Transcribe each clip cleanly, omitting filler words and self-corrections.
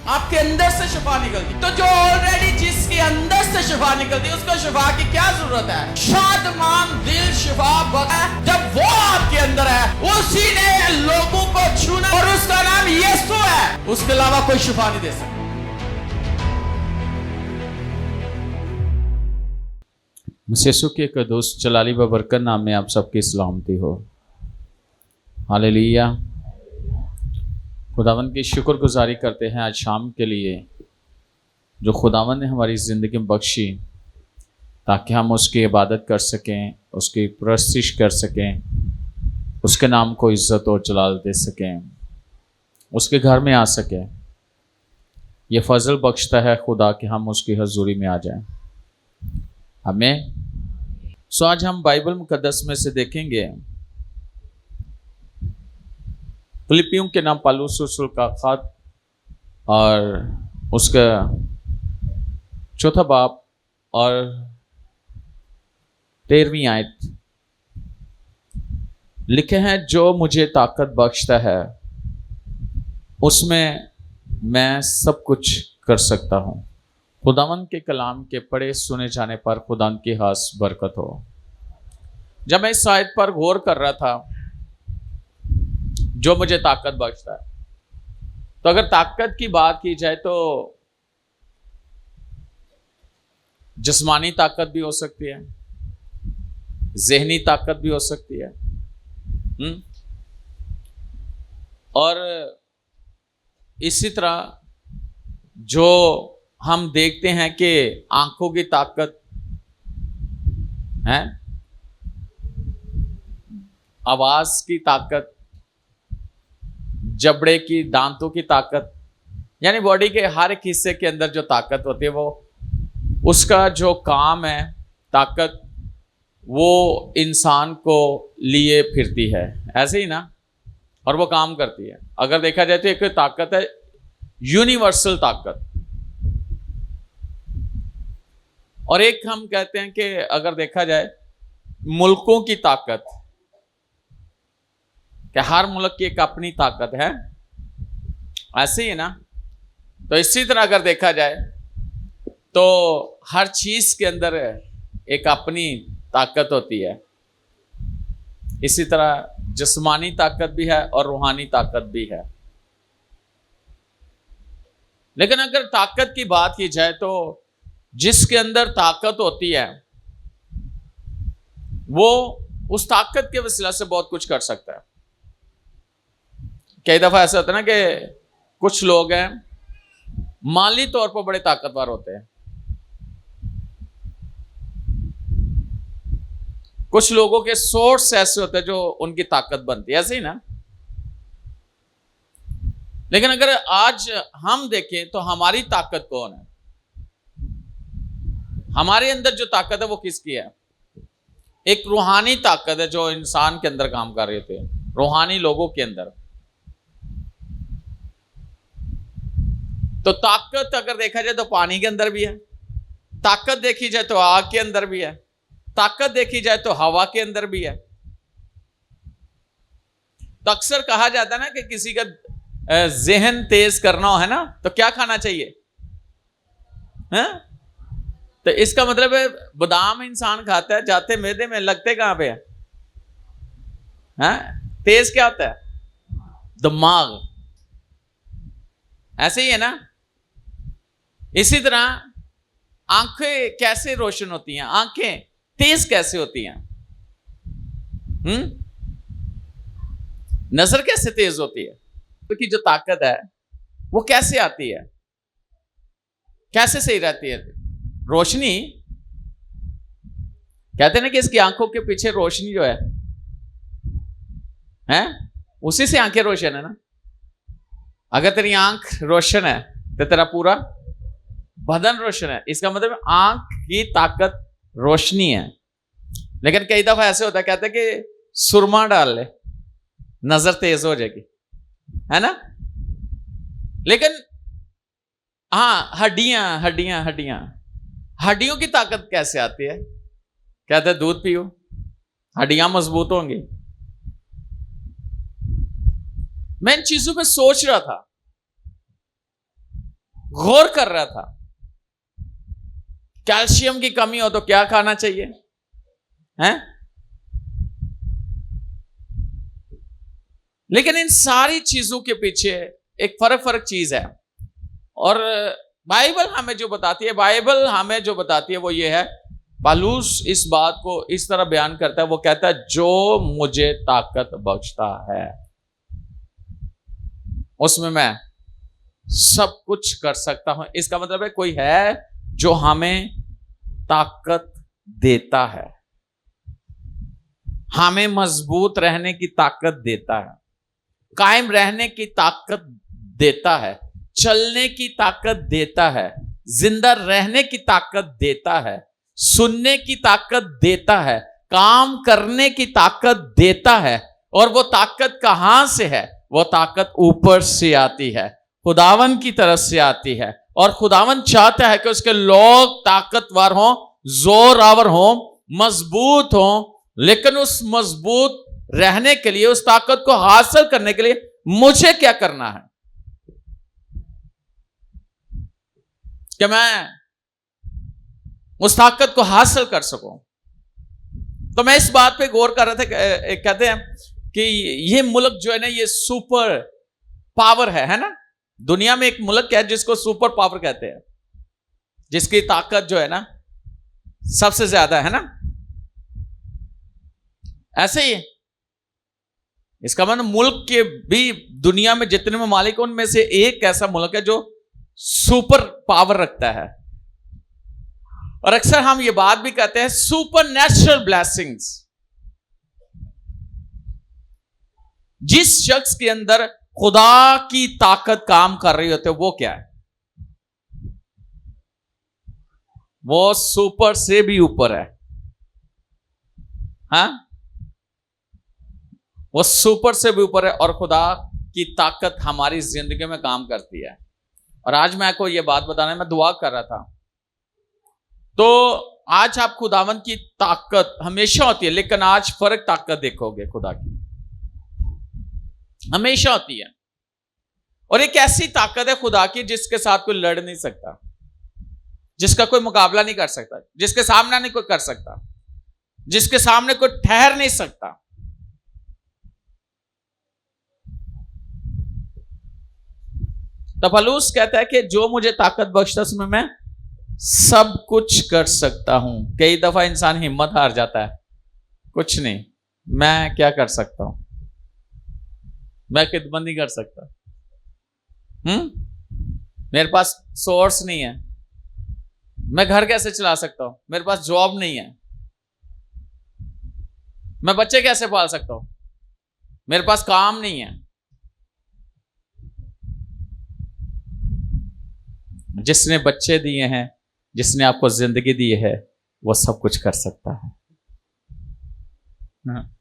आपके अंदर से शिफा निकलती। तो जो ऑलरेडी जिसके अंदर से शिफा निकलती उसको शिफा की क्या जरूरत है? शादमान दिल शिफा बख्श जब वो आपके अंदर है, उसी ने लोगों को छूना और उसका नाम यीशु है, उसके अलावा कोई शिफा नहीं दे सकता। यीशु के कदूस जलाली व बरकत नाम में आप सबकी सलामती हो। हालेलुया। खुदावन की शुक्रगुजारी करते हैं आज शाम के लिए जो खुदावन ने हमारी ज़िंदगी में बख्शी, ताकि हम उसकी इबादत कर सकें, उसकी परस्तिश कर सकें, उसके नाम को इज़्ज़त और जलाल दे सकें, उसके घर में आ सकें। ये फजल बख्शता है खुदा कि हम उसकी हजूरी में आ जाएं। हमें आज हम बाइबल मुकद्दस में से देखेंगे फिलिपियों के नाम पौलुस रसूल का खत और उसका 4 बाब और 13वीं आयत लिखे हैं, जो मुझे ताकत बख्शता है उसमें मैं सब कुछ कर सकता हूँ। खुदावंद के कलाम के पढ़े सुने जाने पर खुदावंद की खास बरकत हो। जब मैं इस आयत पर गौर कर रहा था, जो मुझे ताकत बख्शता है, तो अगर ताकत की बात की जाए तो जिस्मानी ताकत भी हो सकती है, ज़हनी ताकत भी हो सकती है, और इसी तरह जो हम देखते हैं कि आंखों की ताकत है, आवाज की ताकत, जबड़े की, दांतों की ताकत, यानी बॉडी के हर एक हिस्से के अंदर जो ताकत होती है, वो उसका जो काम है ताकत, वो इंसान को लिए फिरती है, ऐसे ही ना, और वो काम करती है। अगर देखा जाए तो एक ताकत है यूनिवर्सल ताकत, और एक हम कहते हैं कि अगर देखा जाए मुल्कों की ताकत, कि हर मुल्क की एक अपनी ताकत है, ऐसे ही ना। तो इसी तरह अगर देखा जाए तो हर चीज के अंदर एक अपनी ताकत होती है। इसी तरह जिस्मानी ताकत भी है और रूहानी ताकत भी है। लेकिन अगर ताकत की बात की जाए तो जिसके अंदर ताकत होती है वो उस ताकत के वसीला से बहुत कुछ कर सकता है। कई दफा ऐसा होता है ना कि कुछ लोग हैं माली तौर पर बड़े ताकतवर होते हैं, कुछ लोगों के सोर्स ऐसे होते हैं जो उनकी ताकत बनती है, ऐसे ही ना। लेकिन अगर आज हम देखें तो हमारी ताकत कौन है? हमारे अंदर जो ताकत है वो किसकी है? एक रूहानी ताकत है जो इंसान के अंदर काम कर रहे थे, रूहानी लोगों के अंदर। तो ताकत अगर देखा जाए तो पानी के अंदर भी है, ताकत देखी जाए तो आग के अंदर भी है, ताकत देखी जाए तो हवा के अंदर भी है। तो अक्सर कहा जाता है ना कि किसी का जहन तेज करना हो, है ना, तो क्या खाना चाहिए? है? तो इसका मतलब है बादाम इंसान खाता है, जाते मैदे में, लगते कहां पे है? तेज क्या होता है? दिमाग। ऐसे ही है ना। इसी तरह आंखें कैसे रोशन होती हैं, आंखें तेज कैसे होती हैं? नजर कैसे तेज होती है? क्योंकि जो ताकत है वो कैसे आती है, कैसे सही रहती है? रोशनी, कहते हैं ना कि इसकी आंखों के पीछे रोशनी जो है उसी से आंखें रोशन है ना। अगर तेरी आंख रोशन है तो तेरा पूरा बदन रोशन है। इसका मतलब आंख की ताकत रोशनी है। लेकिन कई दफा ऐसे होता है, कहते हैं कि सुरमा डाल ले नजर तेज हो जाएगी, है ना। लेकिन हाँ, हड्डियों की ताकत कैसे आती है? कहते हैं दूध पियो, हड्डियां मजबूत होंगी। मैं इन चीजों पे सोच रहा था गौर कर रहा था कैल्शियम की कमी हो तो क्या खाना चाहिए हैं? लेकिन इन सारी चीजों के पीछे एक फर्क चीज है। और बाइबल हमें जो बताती है वो ये है, पौलुस इस बात को इस तरह बयान करता है, वो कहता है जो मुझे ताकत बख्शता है उसमें मैं सब कुछ कर सकता हूं। इसका मतलब है कोई है जो हमें ताकत देता है, हमें मजबूत रहने की ताकत देता है, कायम रहने की ताकत देता है, चलने की ताकत देता है, जिंदा रहने की ताकत देता है, सुनने की ताकत देता है, काम करने की ताकत देता है। और वो ताकत कहां से है? वो ताकत ऊपर से आती है, खुदावन की तरफ से आती है। और खुदावन चाहता है कि उसके लोग ताकतवर हों, जोरावर हों, मजबूत हों। लेकिन उस मजबूत रहने के लिए, उस ताकत को हासिल करने के लिए मुझे क्या करना है कि मैं उस ताकत को हासिल कर सकूं? तो मैं इस बात पे गौर कर रहा था। कहते हैं कि ये मुल्क जो है ना, ये सुपर पावर है ना। दुनिया में एक मुल्क है जिसको सुपर पावर कहते हैं, जिसकी ताकत जो है ना सबसे ज्यादा है ना। ऐसे ही इसका मतलब मुल्क के भी दुनिया में जितने ममालिक उनमें से एक ऐसा मुल्क है जो सुपर पावर रखता है। और अक्सर हम ये बात भी कहते हैं सुपर नेचुरल ब्लेसिंग्स। जिस शख्स के अंदर खुदा की ताकत काम कर रही होती है, वो क्या है? वो सुपर से भी ऊपर है। हाँ, वो सुपर से भी ऊपर है और खुदा की ताकत हमारी जिंदगी में काम करती है। और आज मैं आपको ये बात बताने में दुआ कर रहा था, तो आज आप खुदावन की ताकत हमेशा होती है, लेकिन आज फर्क ताकत देखोगे खुदा की हमेशा होती है। और एक ऐसी ताकत है खुदा की जिसके साथ कोई लड़ नहीं सकता, जिसका कोई मुकाबला नहीं कर सकता, जिसके सामने नहीं कोई कर सकता, जिसके सामने कोई ठहर नहीं सकता। तो पौलुस कहता है कि जो मुझे ताकत बख्शता उसमें मैं सब कुछ कर सकता हूं। कई दफा इंसान हिम्मत हार जाता है, कुछ नहीं, मैं क्या कर सकता हूं, मैं खिदमत नहीं कर सकता, मेरे पास सोर्स नहीं है, मैं घर कैसे चला सकता हूं, मेरे पास जॉब नहीं है, मैं बच्चे कैसे पाल सकता हूं, मेरे पास काम नहीं है। जिसने बच्चे दिए हैं, जिसने आपको जिंदगी दी है, वो सब कुछ कर सकता है।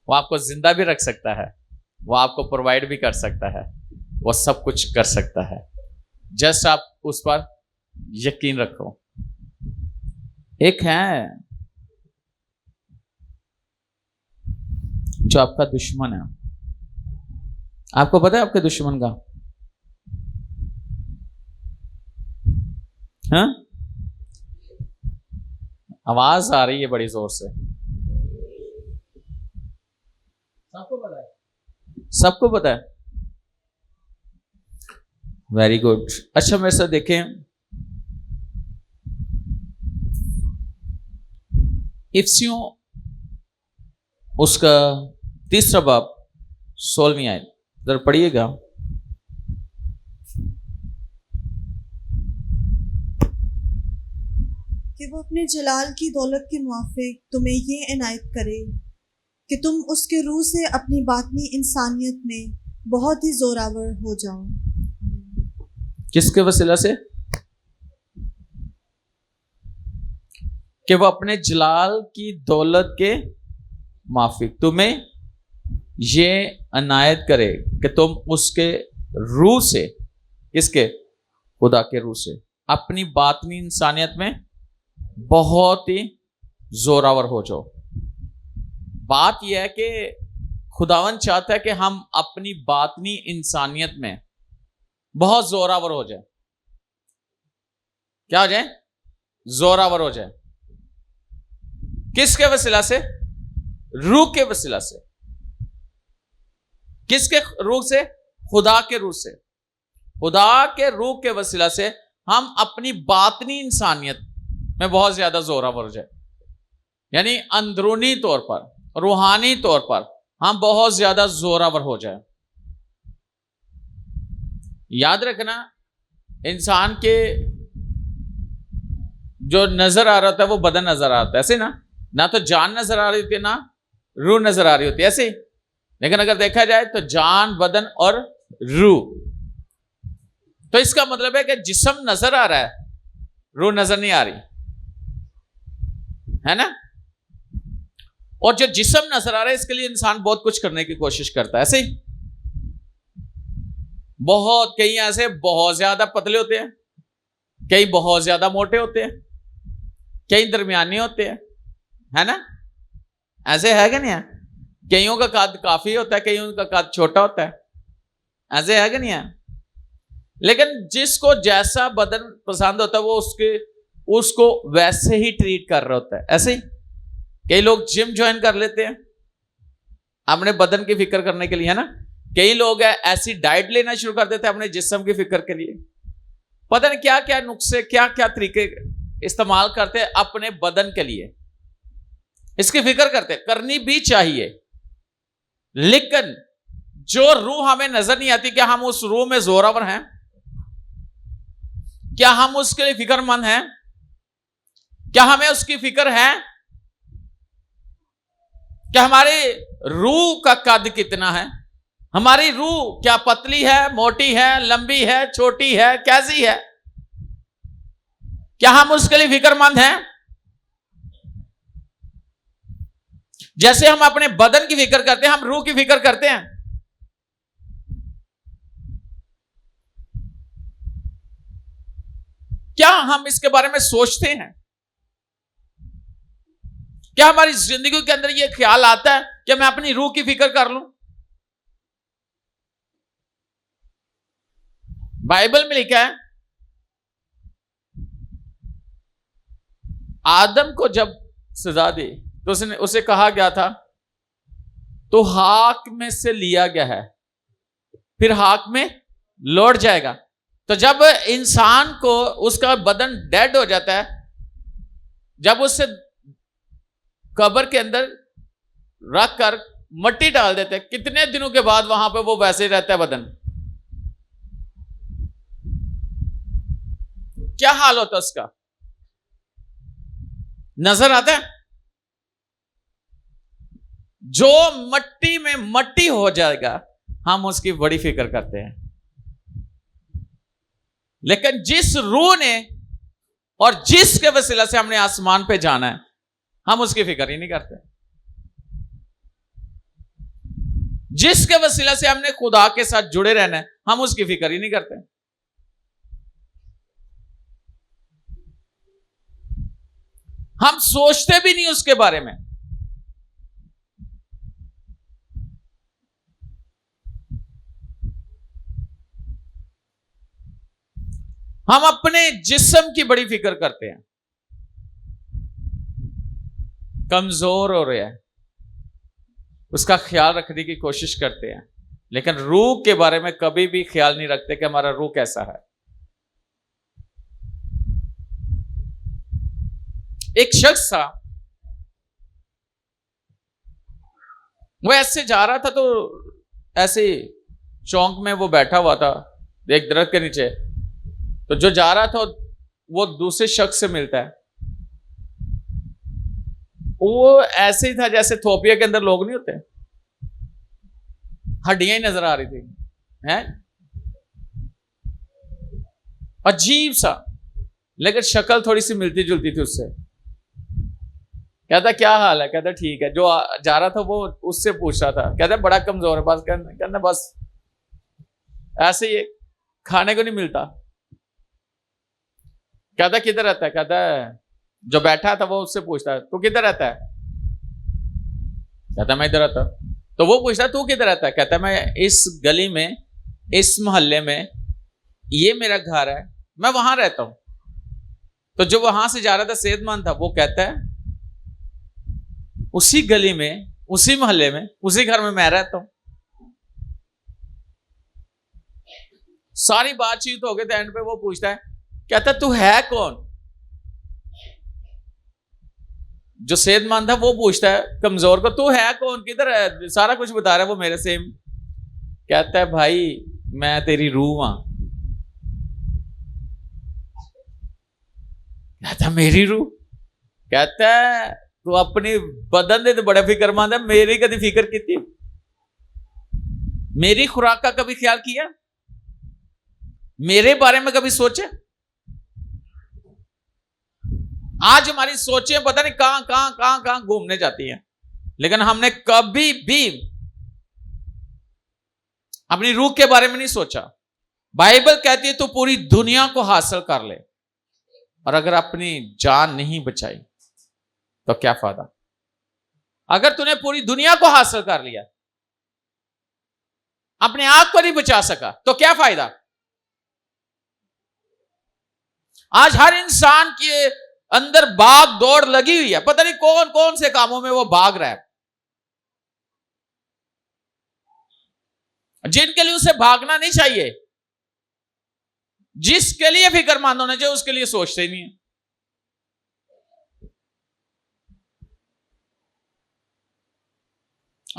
वो आपको जिंदा भी रख सकता है, वो आपको प्रोवाइड भी कर सकता है, वो सब कुछ कर सकता है। जस्ट आप उस पर यकीन रखो। एक है जो आपका दुश्मन है, आपको पता है आपके दुश्मन का? हाँ, आवाज आ रही है बड़ी जोर से। सबको पता है, सबको पता है। Very good. अच्छा मेरे साथ देखें, इफ्सियों उसका 3 बाब 16वीं आयत जरा पढ़िएगा। कि वो अपने जलाल की दौलत के मुआफिक तुम्हें ये इनायत करे कि तुम उसके रूह से अपनी बातनी इंसानियत में बहुत ही जोरावर हो जाओ। किसके वसीला से? कि वो अपने जलाल की दौलत के माफिक तुम्हें ये अनायत करे कि तुम उसके रूह से, किसके? खुदा के रूह से अपनी बातनी इंसानियत में बहुत ही जोरावर हो जाओ। बात यह है कि खुदावन चाहता है कि हम अपनी बातनी इंसानियत में बहुत जोरावर हो जाए। क्या हो जाए? जोरावर हो जाए। किसके वसीला से? रूह के वसीला से। किसके रूह से? खुदा के रूह से। खुदा के रूह के वसीला से हम अपनी बातनी इंसानियत में बहुत ज्यादा जोरावर हो जाए, यानी अंदरूनी तौर पर, रूहानी तौर पर हम बहुत ज्यादा जोरावर हो जाए। याद रखना, इंसान के जो नजर आ रहा था वो बदन नजर आ रहा था, ऐसे ना तो जान नजर आ रही होती है ना रूह नजर आ रही होती है, ऐसे। लेकिन अगर देखा जाए तो जान, बदन और रूह, तो इसका मतलब है कि जिस्म नजर आ रहा है, रूह नजर नहीं आ रही, है ना। और जो जिस्म नजर आ रहा है, इसके लिए इंसान बहुत कुछ करने की कोशिश करता है, ऐसे ही। बहुत, कई ऐसे बहुत ज्यादा पतले होते हैं, कई बहुत ज्यादा मोटे होते हैं, कई दरमियाने होते हैं, है ना। ऐसे है कि नहीं है? कईयों का कद काफी होता है, कईयों का कद छोटा होता है, ऐसे है कि नहीं है। लेकिन जिसको जैसा बदन पसंद होता है वो उसको वैसे ही ट्रीट कर रहा होता है, ऐसे ही। कई लोग जिम ज्वाइन कर लेते हैं अपने बदन की फिक्र करने के लिए, है ना। कई लोग ऐसी डाइट लेना शुरू कर देते हैं अपने जिस्म की फिक्र के लिए। पता नहीं क्या क्या नुस्खे, क्या क्या तरीके इस्तेमाल करते हैं अपने बदन के लिए। इसकी फिक्र करते, करनी भी चाहिए, लेकिन जो रूह हमें नजर नहीं आती, क्या हम उस रूह में जोरावर हैं? क्या हम उसके लिए फिक्रमंद हैं? क्या हमें उसकी फिक्र है? क्या हमारी रूह का कद कितना है? हमारी रूह क्या पतली है, मोटी है, लंबी है, छोटी है, कैसी है? क्या हम उसके लिए फिक्रमंद हैं? जैसे हम अपने बदन की फिक्र करते हैं, हम रूह की फिक्र करते हैं। क्या हम इसके बारे में सोचते हैं? क्या हमारी जिंदगी के अंदर यह ख्याल आता है कि मैं अपनी रूह की फिक्र कर लूं? बाइबल में लिखा है, आदम को जब सजा दी तो उसे कहा गया था तो हाक में से लिया गया है, फिर हाक में लौट जाएगा। तो जब इंसान को उसका बदन डेड हो जाता है, जब उससे कब्र के अंदर रख कर मट्टी डाल देते हैं, कितने दिनों के बाद वहां पे वो वैसे ही रहता है बदन? क्या हाल होता है उसका? नजर आता है? जो मट्टी में मट्टी हो जाएगा हम उसकी बड़ी फिक्र करते हैं, लेकिन जिस रूह ने और जिसके वसीला से हमने आसमान पे जाना है, हम उसकी फिक्र ही नहीं करते। जिसके वसीला से हमने खुदा के साथ जुड़े रहना है, हम उसकी फिक्र ही नहीं करते। हम सोचते भी नहीं उसके बारे में। हम अपने जिस्म की बड़ी फिक्र करते हैं, कमजोर हो रहा है उसका ख्याल रखने की कोशिश करते हैं, लेकिन रूह के बारे में कभी भी ख्याल नहीं रखते कि हमारा रूह कैसा है। एक शख्स था, वो ऐसे जा रहा था, तो ऐसे चौक में वो बैठा हुआ था एक दरख्त के नीचे। तो जो जा रहा था वो दूसरे शख्स से मिलता है। वो ऐसे ही था जैसे थोपिया के अंदर लोग नहीं होते, हड्डियां ही नजर आ रही थी, हैं? अजीब सा, लेकिन शक्ल थोड़ी सी मिलती जुलती थी उससे। कहता क्या हाल है? कहता ठीक है। जो जा रहा था वो उससे पूछ रहा था, कहता बड़ा कमजोर है, बस कहना बस ऐसे ही खाने को नहीं मिलता। कहता किधर रहता है? कहता जो बैठा था वो उससे पूछता है तू किधर रहता है? कहता मैं इधर रहता। तो वो पूछता तू किधर रहता है? कहता मैं इस गली में, इस मोहल्ले में, ये मेरा घर है, मैं वहां रहता हूं। तो जो वहां से जा रहा था सेहतमंद था, वो कहता है उसी गली में, उसी मोहल्ले में, उसी घर में मैं रहता हूं। सारी बातचीत हो गई तो एंड पे वो पूछता है, कहता तू है कौन? जो सेहतमंद था वो पूछता है कमजोर को, तू है कौन, किधर है? सारा कुछ बता रहा है वो मेरे से। कहता है भाई मैं तेरी रूह हां। कहता मेरी रूह? कहता है तू अपनी बदन दे तो बड़ा फिक्रमंद है, मेरी कभी फिक्र की? मेरी खुराक का कभी ख्याल किया? मेरे बारे में कभी सोचे? आज हमारी सोचें पता नहीं कहां घूमने जाती हैं, लेकिन हमने कभी भी अपनी रूह के बारे में नहीं सोचा। बाइबल कहती है तू पूरी दुनिया को हासिल कर ले, और अगर अपनी जान नहीं बचाई तो क्या फायदा? अगर तूने पूरी दुनिया को हासिल कर लिया, अपने आप को नहीं बचा सका, तो क्या फायदा? आज हर इंसान के अंदर भाग दौड़ लगी हुई है, पता नहीं कौन कौन से कामों में वो भाग रहा है, जिनके लिए उसे भागना नहीं चाहिए। जिसके लिए फिक्रमंद होना चाहिए उसके लिए सोचते ही नहीं है।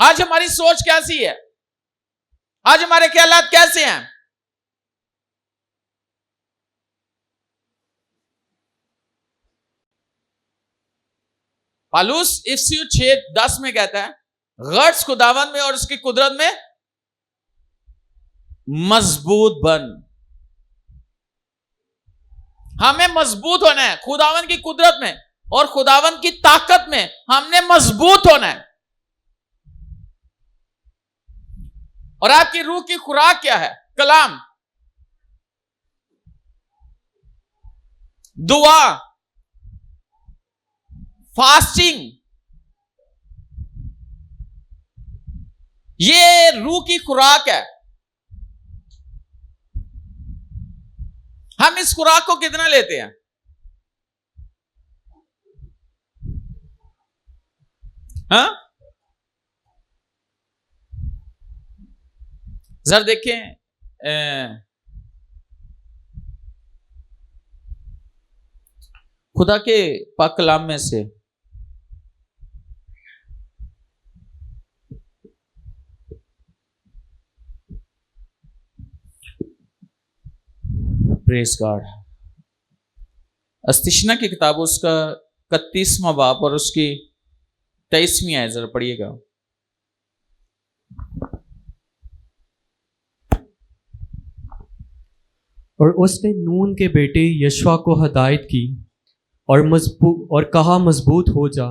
आज हमारी सोच कैसी है? आज हमारे ख्यालात कैसे हैं? पालूस इफ्सियु 6:10 में कहता है गर्ज खुदावन में और उसकी कुदरत में मजबूत बन। हमें मजबूत होना है खुदावन की कुदरत में और खुदावन की ताकत में, हमने मजबूत होना है। और आपकी रूह की खुराक क्या है? कलाम, दुआ, फास्टिंग, ये रूह की खुराक है। हम इस खुराक को कितना लेते हैं? हाँ, जरा देखें खुदा के पाक कलाम में से प्रेज गॉड, अस्तिशना की किताब उसका 31वां बाब और उसकी 23वीं आयत जरा पढ़िएगा। और उसने नून के बेटे यशवा को हदायत की और कहा मजबूत हो जा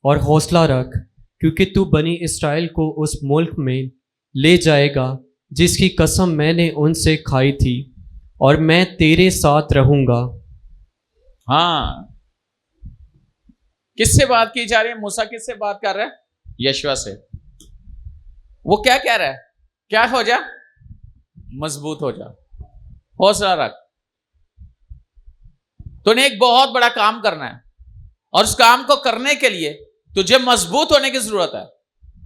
और हौसला रख, क्योंकि तू बनी इस्राएल को उस मुल्क में ले जाएगा जिसकी कसम मैंने उनसे खाई थी, और मैं तेरे साथ रहूंगा। हाँ, किससे बात की जा रही है? मूसा किससे बात कर रहा है? यशवा से। वो क्या कह रहा है? क्या हो जा? मजबूत हो जा, हौसला रख। तूने एक बहुत बड़ा काम करना है, और उस काम को करने के लिए तुझे मजबूत होने की जरूरत है,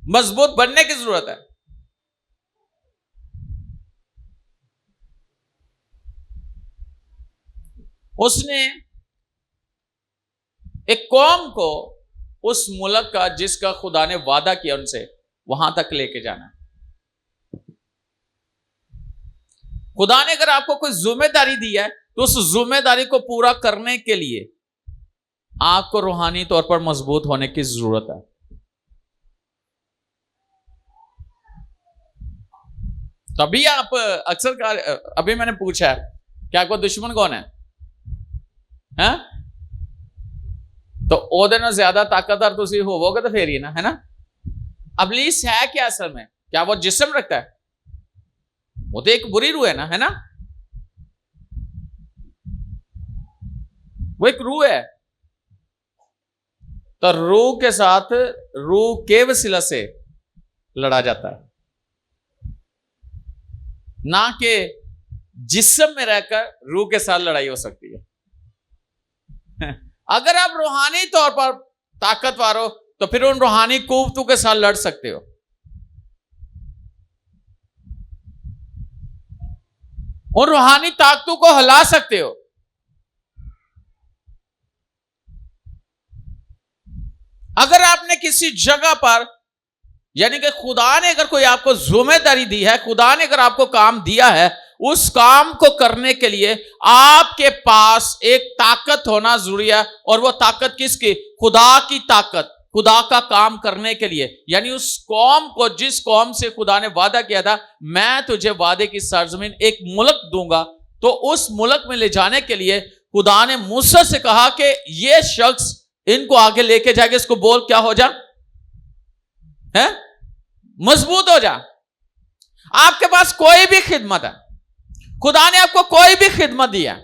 मजबूत बनने की जरूरत है। उसने एक कौम को उस मुल्क का जिसका खुदा ने वादा किया उनसे, वहां तक लेके जाना है। खुदा ने अगर आपको कोई जिम्मेदारी दी है तो उस जिम्मेदारी को पूरा करने के लिए आपको रूहानी तौर पर मजबूत होने की जरूरत है। तभी आप अक्सर अभी मैंने पूछा है कि आपको दुश्मन कौन है? हैं? तो ओदे ना ज्यादा ताकतवर तुसी होवोगे तो फिर ही ना, है ना? अबलीस है क्या असल में? क्या वो जिस्म रखता है? वो तो एक बुरी रूह है ना, है ना? वो एक रूह है। तो रूह के साथ, रूह के वसीला से लड़ा जाता है, ना कि जिस्म में रहकर रूह के साथ लड़ाई हो सकती है। अगर आप रूहानी तौर पर ताकतवर हो तो फिर उन रूहानी कुव्वतों के साथ लड़ सकते हो, उन रूहानी ताकतों को हिला सकते हो। अगर आपने किसी जगह पर, यानी कि खुदा ने अगर कोई आपको जिम्मेदारी दी है, खुदा ने अगर आपको काम दिया है, उस काम को करने के लिए आपके पास एक ताकत होना जरूरी है। और वो ताकत किसकी? खुदा की ताकत, खुदा का काम करने के लिए। यानी उस कौम को, जिस कौम से खुदा ने वादा किया था मैं तुझे वादे की सरजमीन एक मुल्क दूंगा, तो उस मुल्क में ले जाने के लिए खुदा ने मूसा से कहा कि ये शख्स इनको आगे लेके जाके इसको बोल क्या हो जा है, मजबूत हो जा। आपके पास कोई भी खिदमत है, खुदा ने आपको कोई भी खिदमत दी है,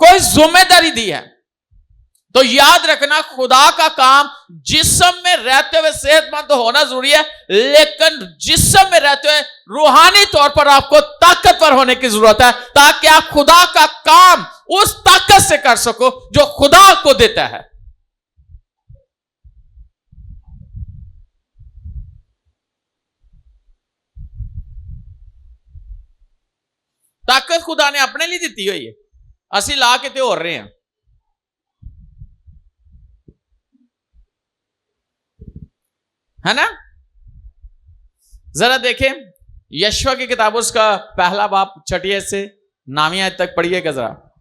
कोई जिम्मेदारी दी है, तो याद रखना खुदा का काम जिस्म में रहते हुए सेहतमंद तो होना जरूरी है, लेकिन जिस्म में रहते हुए रूहानी तौर पर आपको ताकतवर होने की जरूरत है, ताकि आप खुदा का काम उस ताकत से कर सको जो खुदा को देता है। ताकत खुदा ने अपने लिए दी हुई है, असि ला के तो हो रहे हैं। है ना? जरा देखें यशवा की किताब, उसका पहला बाप 6 से 9 आयत तक पढ़िएगा जरा।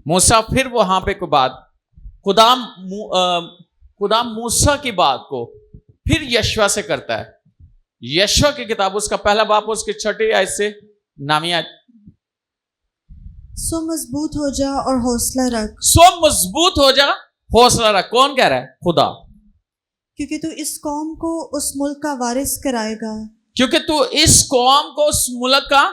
मूसा फिर वहां पे कोई बात, खुदा मूसा की बात को फिर यशवा से करता है। यशवा की किताब, उसका पहला बाप, उसकी 6 आयत से 9 आयत। सो मजबूत हो जा और हौसला रख। सो मजबूत हो जा, हौसला रख। कौन कह रहा है? खुदा। क्योंकि तू इस कौम को उस मुल्क का वारिस कराएगा, क्योंकि तू इस कौम को उस मुल्क का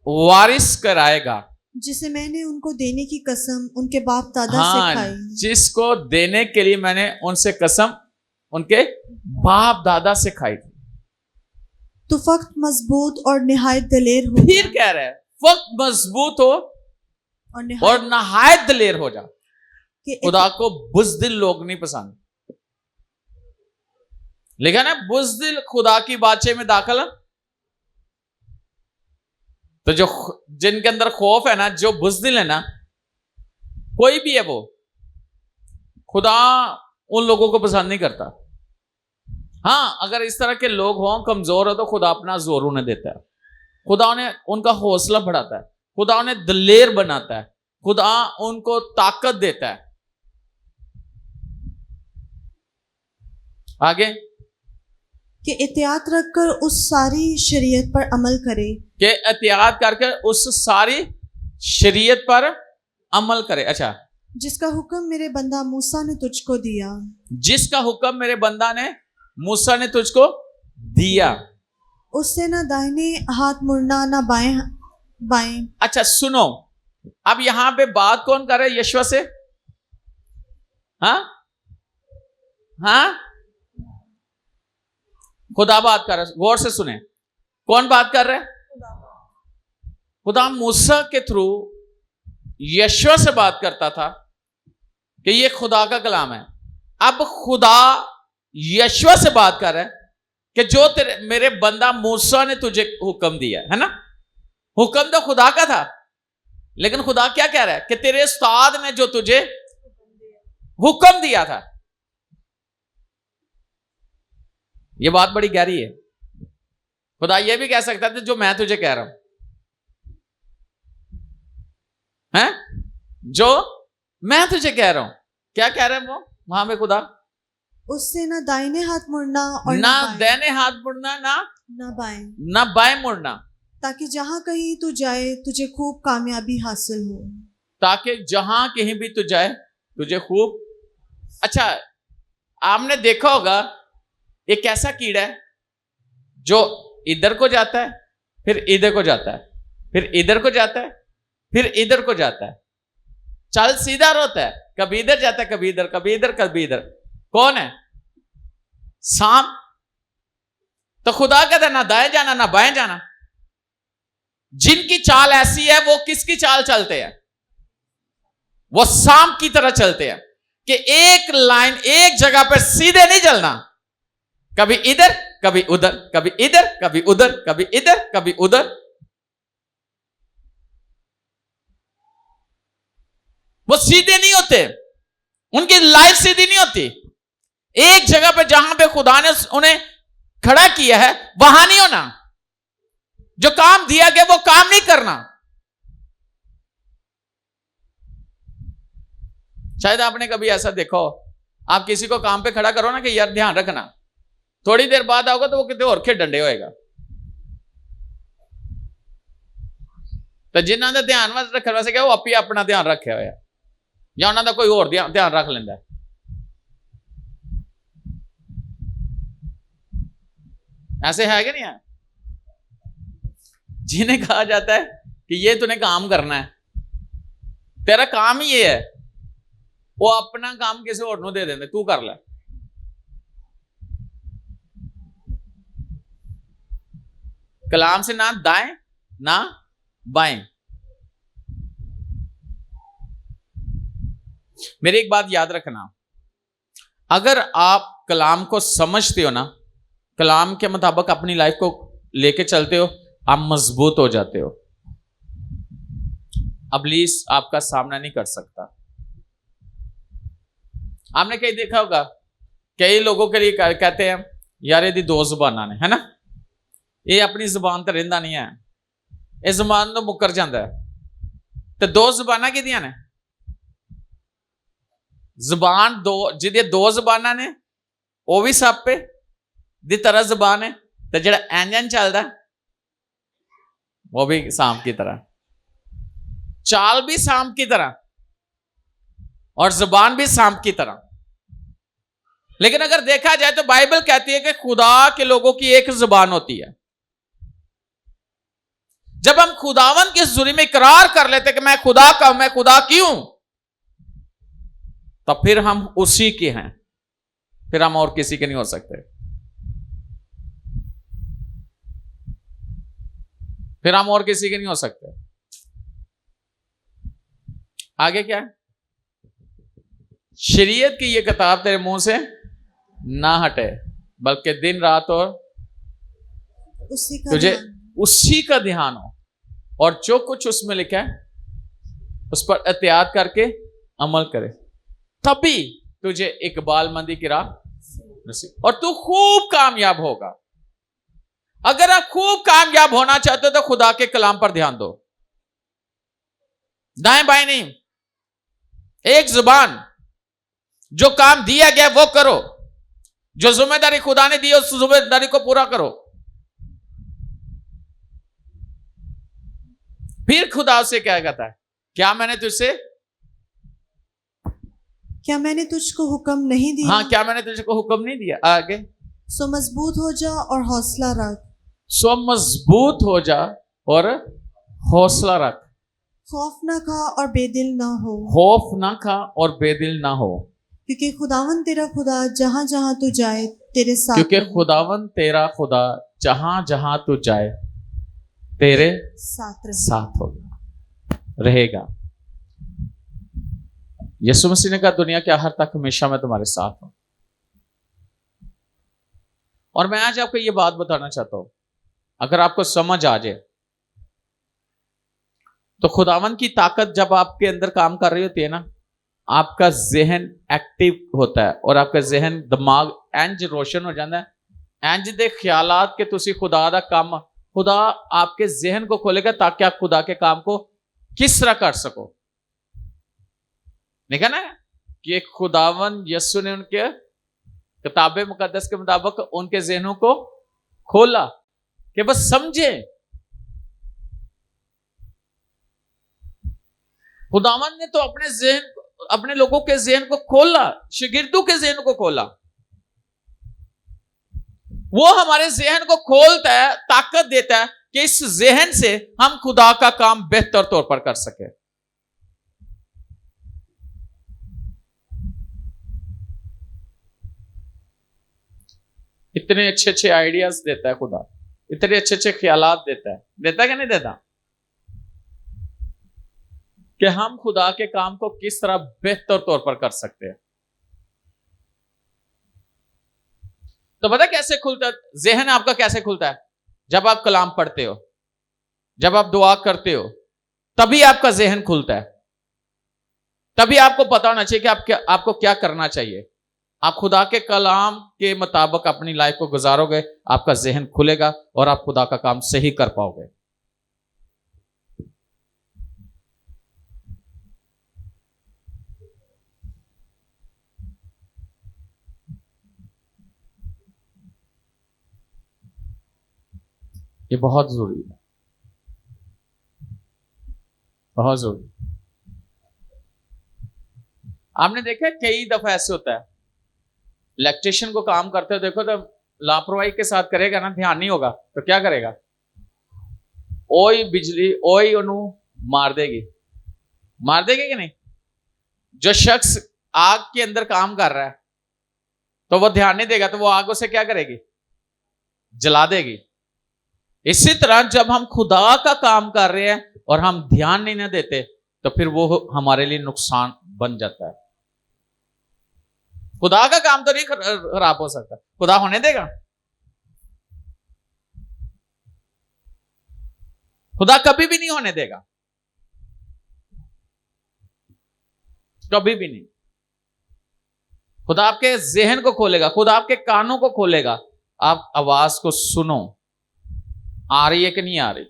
वारिस कराएगा जिसे मैंने उनको देने की कसम उनके बाप दादा हाँ, से खाई। जिसको देने के लिए मैंने उनसे कसम उनके बाप दादा से खाई थी। तू फक्त मजबूत और निहायत दिलेर हो। फिर कह रहा है फक्त मजबूत हो और नहायत दिलेर हो जा। खुदा को बुज़दिल लोग नहीं पसंद, लेकिन है बुज़दिल खुदा की बातचीत में दाखिल है। तो जो जिनके अंदर खौफ है ना, जो बुज़दिल है ना, कोई भी है वो, खुदा उन लोगों को पसंद नहीं करता। हाँ, अगर इस तरह के लोग हों, कमजोर हो, तो खुदा अपना जोर उन्हें देता है, खुदा उन्हें उनका हौसला बढ़ाता है, खुदा उन्हें दिलेर बनाता है, खुदा उनको ताकत देता है। आगे कि एहतियात रखकर उस सारी शरीयत पर अमल करे, कि एहतियात करके उस सारी शरीयत पर अमल करे। अच्छा, जिसका हुक्म मेरे बंदा मूसा ने तुझको दिया, जिसका हुक्म मेरे बंदा ने मूसा ने तुझको दिया, उससे ना दाहिने हाथ मुड़ना ना बाएं बाएं। अच्छा सुनो, अब यहां पे बात कौन कर रहा है? यशवा से। हाँ हाँ, खुदा बात कर रहा है, गौर से सुने। कौन बात कर रहा है? खुदा मूसा के थ्रू यशवा से बात करता था कि ये खुदा का कलाम है। अब खुदा यशवा से बात कर रहा है कि जो तेरे मेरे बंदा मूसा ने तुझे हुक्म दिया है ना, हुक्म तो खुदा का था, लेकिन खुदा क्या कह रहा है कि तेरे उस्ताद ने जो तुझे हुक्म दिया था। यह बात बड़ी गहरी है। खुदा यह भी कह सकता था जो मैं तुझे कह रहा हूं है, जो मैं तुझे कह रहा हूं। क्या कह रहा है वो वहां पे खुदा? उससे ना दाहिने हाथ मुड़ना और ना दाहिने हाथ मुड़ना, ना बाएं मुड़ना, ताकि जहां कहीं तू जाए तुझे खूब कामयाबी हासिल हो। ताकि जहां कहीं भी तू जाए तुझे खूब। अच्छा, आपने देखा होगा एक ऐसा कीड़ा है जो इधर को जाता है, फिर इधर को जाता है, फिर इधर को जाता है, फिर इधर को जाता है, चल सीधा रहता है, कभी इधर जाता है, कभी इधर, कभी इधर, कभी इधर। कौन है? सांप। तो खुदा कहता है ना दाएं जाना ना बाएं जाना। जिनकी चाल ऐसी है वो किसकी चाल चलते हैं? वो सांप की तरह चलते हैं कि एक लाइन, एक जगह पर सीधे नहीं चलना, कभी इधर कभी उधर, कभी इधर कभी उधर, कभी इधर कभी उधर। वो सीधे नहीं होते, उनकी लाइफ सीधी नहीं होती। एक जगह पर जहां पे खुदा ने उन्हें खड़ा किया है वहां नहीं होना, जो काम दिया गया वो काम नहीं करना। शायद आपने कभी ऐसा देखा हो, आप किसी को काम पे खड़ा करो ना कि यार ध्यान रखना, थोड़ी देर बाद आओगे तो वो कितने और डंडे होएगा। तो जिन्हों का ध्यान रखने वास्ते क्या वो आप ही अपना ध्यान रखे हुआ है, या उन्होंने कोई और ध्यान रख लेंदा है। ऐसे है कि नहीं है? जिन्हें कहा जाता है कि ये तूने काम करना है, तेरा काम ही ये है, वो अपना काम किसी और को दे देंगे, तू कर ले। कलाम से ना दाएं ना बाएं। मेरी एक बात याद रखना, अगर आप कलाम को समझते हो ना, कलाम के मुताबिक अपनी लाइफ को लेके चलते हो, आप मजबूत हो जाते हो। इब्लीस आपका सामना नहीं कर सकता। आपने कहीं देखा होगा, कई लोगों के लिए कहते हैं यार यदि दो जुबाना ने, है ना, ये अपनी जुबान तो रहिंदा नहीं है, इस जुबान तो मुकर जाता है। तो दो जुबाना किदियां ने? जुबान दो, जिहदी दो जुबाना ने वो भी सप दी तरह जुबान है, तो जिहड़ा इंजन चलता वो भी सांप की तरह, चाल भी सांप की तरह और जुबान भी सांप की तरह। लेकिन अगर देखा जाए तो बाइबल कहती है कि खुदा के लोगों की एक जुबान होती है। जब हम खुदावन के जुर्म में इकरार कर लेते कि मैं खुदा का, मैं खुदा की हूं, तो फिर हम उसी के हैं, फिर हम और किसी के नहीं हो सकते। फिर हम और किसी के नहीं हो सकते। आगे क्या है? शरीयत की यह किताब तेरे मुंह से ना हटे, बल्कि दिन रात और तुझे उसी का ध्यान हो, और जो कुछ उसमें लिखा है उस पर एहतियात करके अमल करे, तभी तुझे इकबालमंदी की राह नसीब और तू खूब कामयाब होगा। अगर आप खूब कामयाब होना चाहते हो तो खुदा के कलाम पर ध्यान दो, दाएं बाएं नहीं, एक जुबान, जो काम दिया गया वो करो, जो जिम्मेदारी खुदा ने दी उस जिम्मेदारी को पूरा करो। फिर खुदा से क्या कहता है, क्या मैंने तुझको हुक्म नहीं दिया? हाँ, क्या मैंने तुझको हुक्म नहीं दिया? आगे, सो मजबूत हो जा और हौसला रख। सो मजबूत हो जा और हौसला रख। खौफ ना खा और बेदिल ना हो। खौफ ना खा और बेदिल ना हो, क्योंकि खुदावन तेरा खुदा जहां जहां तू जाए तेरे साथ, क्योंकि खुदावन तेरा खुदा जहां जहां तू जाए तेरे साथ होगा, रहेगा। यीशु मसीह ने कहा दुनिया के आखिर तक हमेशा मैं तुम्हारे साथ हूं। और मैं आज आपको यह बात बताना चाहता हूं, अगर आपको समझ आ जाए तो खुदावन की ताकत जब आपके अंदर काम कर रही होती है ना, आपका जहन एक्टिव होता है और आपका जहन दिमाग इंज रोशन हो जाता है। इंज दे ख्यालात के तुसी खुदा दा काम, खुदा आपके जहन को खोलेगा ताकि आप खुदा के काम को किस तरह कर सको। देखा ना कि खुदावन यीशु ने उनके किताबे मुकद्दस के मुताबिक उनके जहनों को खोला कि बस समझे। खुदावन ने तो अपने जहन, अपने लोगों के जहन को खोला, शागिर्दों के जहन को खोला। वो हमारे जहन को खोलता है, ताकत देता है कि इस जहन से हम खुदा का काम बेहतर तौर पर कर सके। इतने अच्छे अच्छे आइडियाज देता है खुदा, इतने अच्छे अच्छे ख्यालात देता है कि नहीं देता? कि हम खुदा के काम को किस तरह बेहतर तौर पर कर सकते हैं। तो पता कैसे खुलता है जहन आपका? कैसे खुलता है? जब आप कलाम पढ़ते हो, जब आप दुआ करते हो, तभी आपका जहन खुलता है। तभी आपको पता होना चाहिए कि आपको क्या करना चाहिए। आप खुदा के कलाम के मुताबिक अपनी लाइफ को गुजारोगे, आपका जहन खुलेगा और आप खुदा का काम सही कर पाओगे। ये बहुत जरूरी है, बहुत जरूरी। आपने देखा कई दफा ऐसे होता है, इलेक्ट्रिशियन को काम करते हो देखो तो लापरवाही के साथ करेगा ना, ध्यान नहीं होगा तो क्या करेगा? ओई बिजली ओई ओनू मार देगी, मार देगी कि नहीं? जो शख्स आग के अंदर काम कर रहा है तो वो ध्यान नहीं देगा तो वो आग उसे क्या करेगी? जला देगी। इसी तरह जब हम खुदा का काम कर रहे हैं और हम ध्यान नहीं ना देते तो फिर वो हमारे लिए नुकसान बन जाता है। खुदा का काम तो नहीं खराब हो सकता, खुदा होने देगा? खुदा कभी भी नहीं होने देगा, कभी भी नहीं। खुदा आपके जहन को खोलेगा, खुदा आपके कानों को खोलेगा। आप आवाज को सुनो, आ रही है कि नहीं आ रही।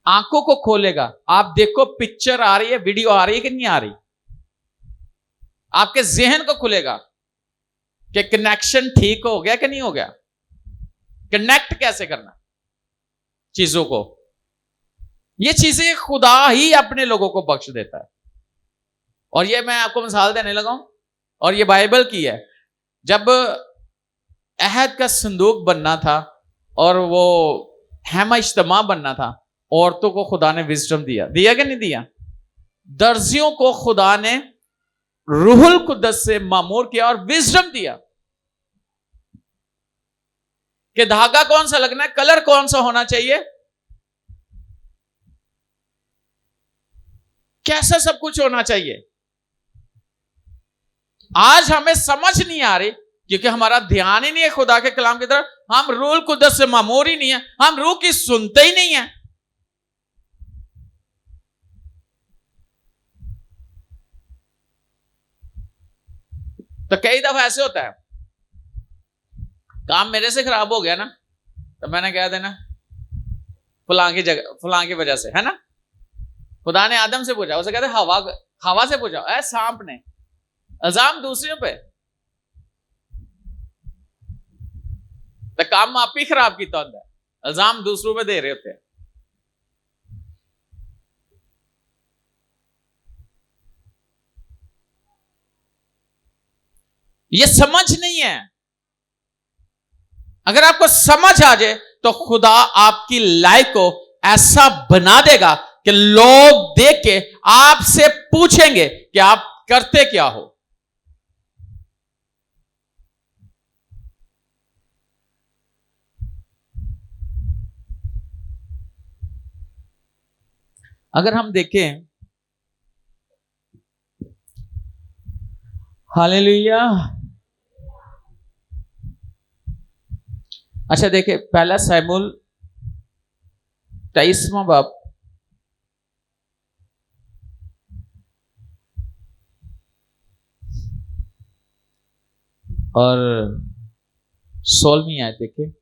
आंखों को खोलेगा, आप देखो पिक्चर आ रही है, वीडियो आ रही है कि नहीं आ रही। आपके जहन को खुलेगा कि कनेक्शन ठीक हो गया कि नहीं हो गया। कनेक्ट कैसे करना चीजों को, ये चीजें खुदा ही अपने लोगों को बख्श देता है। और ये मैं आपको मिसाल देने लगा हूं, और ये बाइबल की है। जब अहद का संदूक बनना था और वो हैमा इज्तिमा बनना था, औरतों को खुदा ने विजडम दिया, दिया कि नहीं दिया? दर्जियों को खुदा ने रूहुल कुद्दस से मामूर किया और विजडम दिया कि धागा कौन सा लगना है, कलर कौन सा होना चाहिए, कैसा सब कुछ होना चाहिए। आज हमें समझ नहीं आ रही क्योंकि हमारा ध्यान ही नहीं है खुदा के कलाम की तरफ। हम रूहुल कुद्दस से मामूर ही नहीं है, हम रूह की सुनते ही नहीं है। तो कई दफा ऐसे होता है, काम मेरे से खराब हो गया ना तो मैंने कह देना फलां की जगह, फलां की वजह से, है ना। खुदा ने आदम से पूछा, उसे कहते हवा से पूछा, ऐ सांप ने। इल्जाम दूसरों पे, तो काम आप ही खराब किया होता है, इल्जाम दूसरों पे दे रहे होते हैं। ये समझ नहीं है। अगर आपको समझ आ जाए तो खुदा आपकी लाइफ को ऐसा बना देगा कि लोग देख के आपसे पूछेंगे कि आप करते क्या हो। अगर हम देखें, हालेलुया। अच्छा देखिए, पहला शमूएल 23वां बाब और 16वीं आयत देखिए।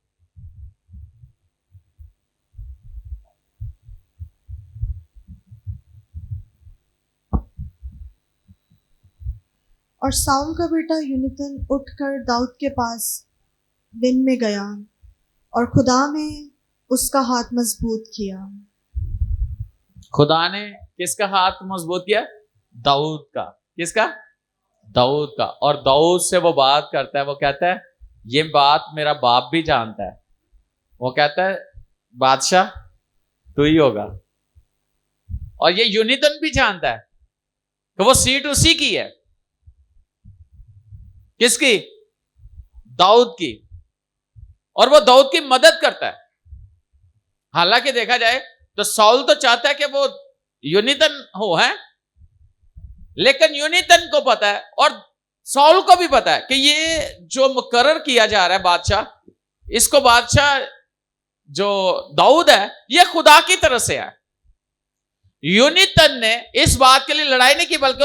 और साउल का बेटा यूनाथन उठकर दाऊद के पास बिन में गया और खुदा ने उसका हाथ मजबूत किया। खुदा ने किसका हाथ मजबूत किया? दाऊद का। किसका? दाऊद का। और दाऊद से वो बात करता है, वो कहता है ये बात मेरा बाप भी जानता है। वो कहता है बादशाह तू ही होगा। और ये यूनाथन भी जानता है कि वो सीट उसी की है। किसकी? दाऊद की। और वो दाऊद की मदद करता है। हालांकि देखा जाए तो साउल तो चाहता है कि वो यूनितन हो है, लेकिन यूनितन को पता है और सौल को भी पता है कि ये जो मुकर्रर किया जा रहा है बादशाह, इसको बादशाह जो दाऊद है ये खुदा की तरफ से है। यूनितन ने इस बात के लिए लड़ाई नहीं की, बल्कि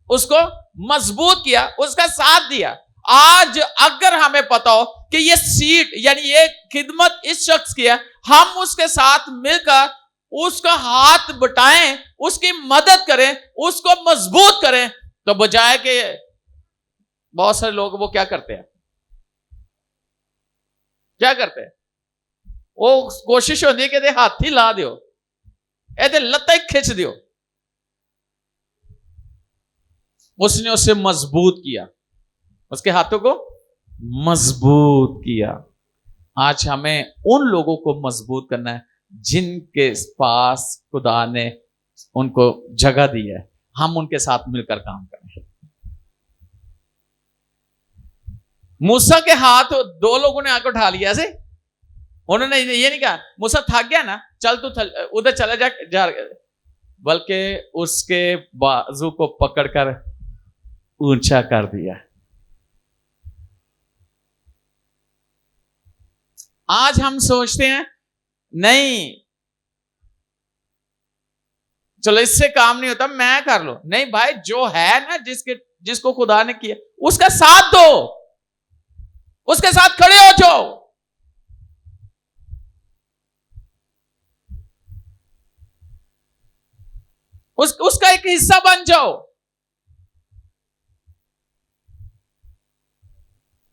उसको मजबूत किया, उसका साथ दिया। आज अगर हमें पता हो कि ये सीट यानी ये खिदमत इस शख्स की है, हम उसके साथ मिलकर उसका हाथ बटाएं, उसकी मदद करें, उसको मजबूत करें, तो बजाय के बहुत सारे लोग वो क्या करते हैं, वो कोशिश होती है कि हाथ ही ला दियो, ए लत्ता ही खिंच दियो। उसने उसे मजबूत किया, उसके हाथों को मजबूत किया। आज हमें उन लोगों को मजबूत करना है जिनके पास खुदा ने उनको जगह दी है, हम उनके साथ मिलकर काम करें। मूसा के हाथ दो लोगों ने आकर उठा लिया से, उन्होंने ये नहीं कहा मूसा थक गया ना, चल तू उधर चला जा, बल्कि उसके बाजू को पकड़कर ऊंचा कर दिया। आज हम सोचते हैं नहीं चलो इससे काम नहीं होता, मैं कर लो। नहीं भाई, जो है ना जिसको खुदा ने किया उसका साथ दो, उसके साथ खड़े हो जाओ। उसका एक हिस्सा बन जाओ।